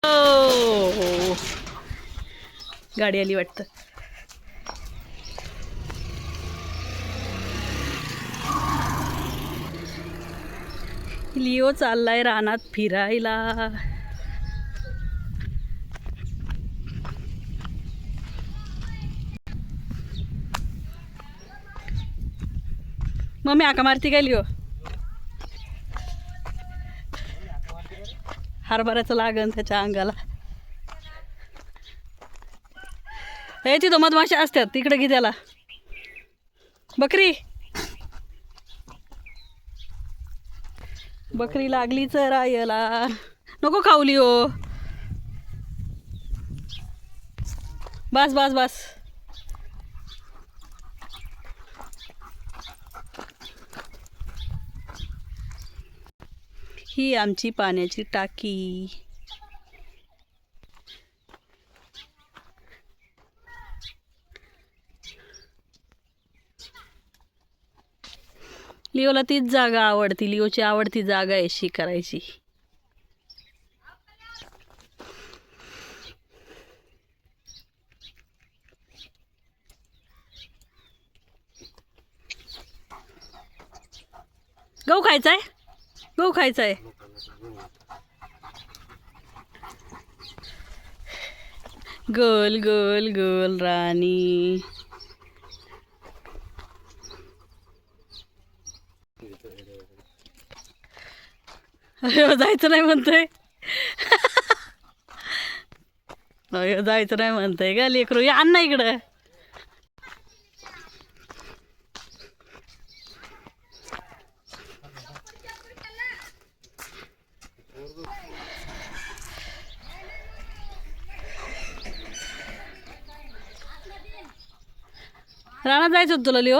हो गाडी आली वाटतं. लिओ चाललाय रानात फिरायला. मम्मी आका मारती काय लिओ? हरभऱ्याचं लागन त्याच्या अंगाला. हे तिथं मधमाशा असतात तिकडे घे त्याला. बकरी बकरी लागली चरायला. नको खाऊ लिओ. बस बस बस. ही आमची पाण्याची टाकी. लिओला तीच जागा आवडती. लिओची आवडती जागा आहे शी करायची. गहू खायचाय. गहू खायचाय. गोल गोल गोल राणी. जायचं नाही म्हणतोय. जायचं नाही म्हणतोय का लेकरू? या आण ना इकडं. रानात जायचं होतं तुला लिओ?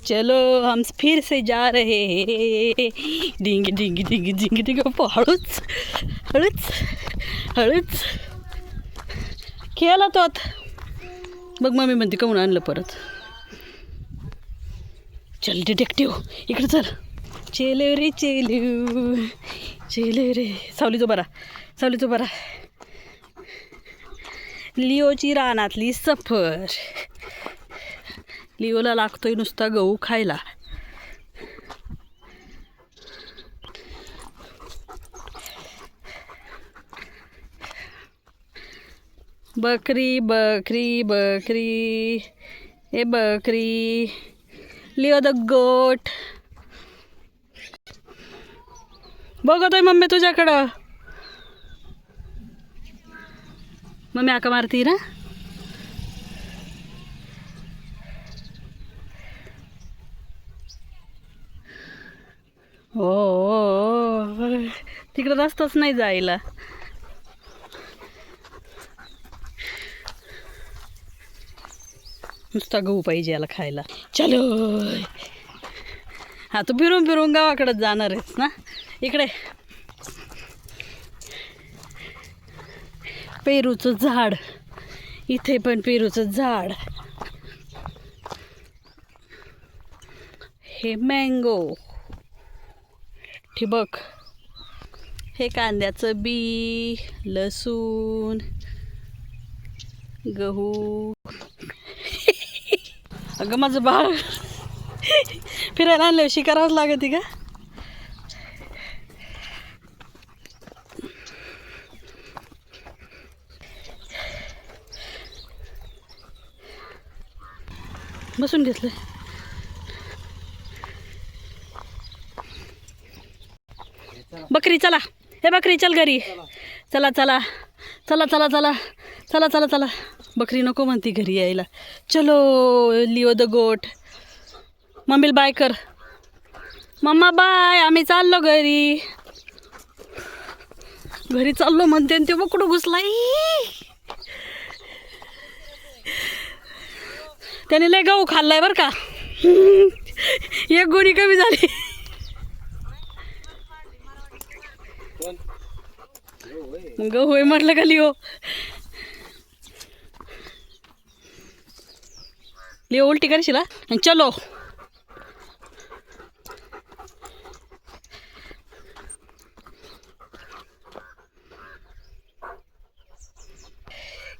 चलो हम फिर से जा रहे हैं. डिंग डिंग डिंग डिंग डिंग. हळूच हळूच हळूच खेळला तो. बघ मम्मी म्हणते काहून आणलं परत. चल डिटेक्टिव्ह इकडे चल. चेले रे चेलू चेले रे. सावली तो बरा. सावली तो बरा. लिओची रानातली सफर. लिओला लागतोय नुसता गहू खायला. बकरी बकरी बकरी. ए बकरी. लिओ द गोट. बघतोय मम्मी तुझ्याकडं. मम्मी आका मारती ना. हो तिकडं रस्ताच नाही जायला. नुसता गहू पाहिजे याला खायला. चलो. हा तू फिरून फिरून गावाकडे जाणार आहेस ना. इकडे पेरूचं झाड. इथे पण पेरूचं झाड. हे मँगो. ठिबक. हे कांद्याचं बी. लसूण. गहू. अगं माझं बाळ फिरायला आणलं शिकारावंच लागते का? बसून घेतलं. बकरी चला. हे बकरी चल घरी. चला चला चला चला चला चला चला चला. बकरी नको म्हणती घरी यायला. चलो लिओ द गोट. मम्मीला बाय कर. Mamma bye. आम्ही चाललो घरी. घरी चाललो म्हणते आणि ते बघ कुठं घुसलाय. त्याने लय गहू खाल्लाय बरं का. एक गोळी कमी झाली. गहू आहे म्हटलं का लिओ. लिओ उलटी करशील हा. चलो.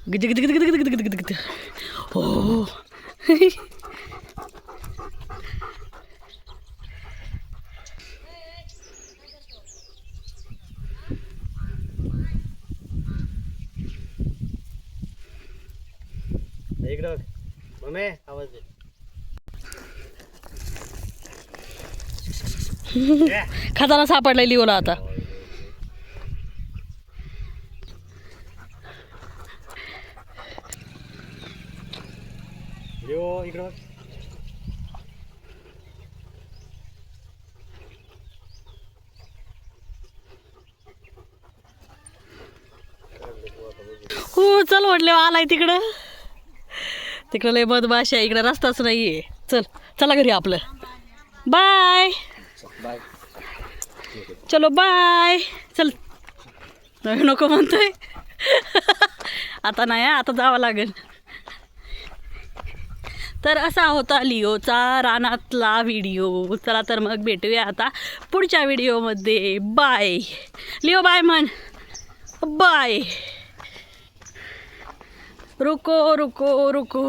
गिज गिज गिज गिज गिज गिज गिज गिज. हो. इकडं मम्मी आवाज दे. खजाना सापडलाय लिओला आता. लिओ इकडं बघ. हो चल म्हटले आलाय तिकडं. तिकडं लय बदमाश आहे, इकडं रस्ताच नाहीये. चल चला घरी आपलं. बाय. बाय. चलो बाय. चल. नको म्हणतोय. आता नाही आता जावं लागेल. तर असा होता लिओचा रानातला व्हिडिओ. चला तर मग भेटूया आता पुढच्या व्हिडिओमध्ये. Bye Leo. बाय म्हण. बाय. रुको रुको रुको.